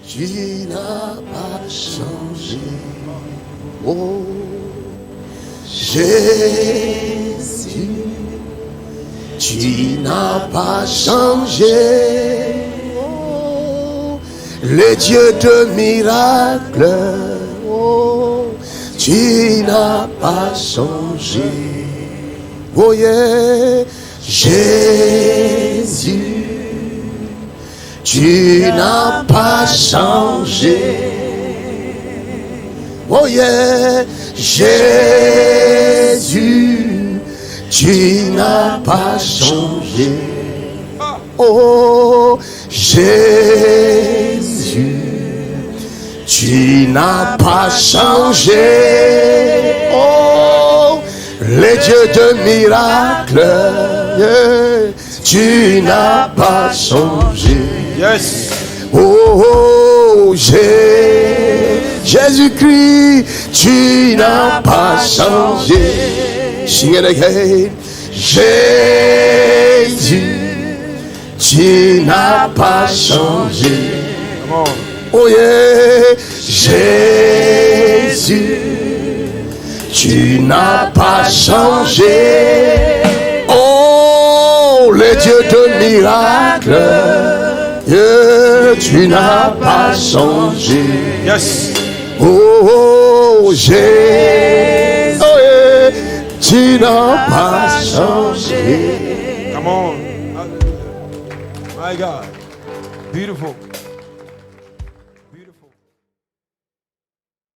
tu n'as pas changé. Oh, Jésus, tu n'as pas changé. Oh, le Dieu de miracles, oh, tu n'as pas changé. Oh yeah, Jésus, tu n'as pas changé. Oh yeah, Jésus, tu n'as pas changé. Oh Jésus, tu n'as pas changé. Oh, les dieux de miracles, yeah, tu n'as pas changé. Yes. Oh, Jésus-Christ, tu n'as pas changé. Sing it again. Jésus, tu n'as pas changé. Come on. Oh yeah, Jésus, tu n'as pas changé. Oh, le Dieu de miracles, yeah, tu n'as pas changé. Yes. Oh, Jésus, oh, yeah, tu n'as pas changé. Come on. Hallelujah. My God. Beautiful.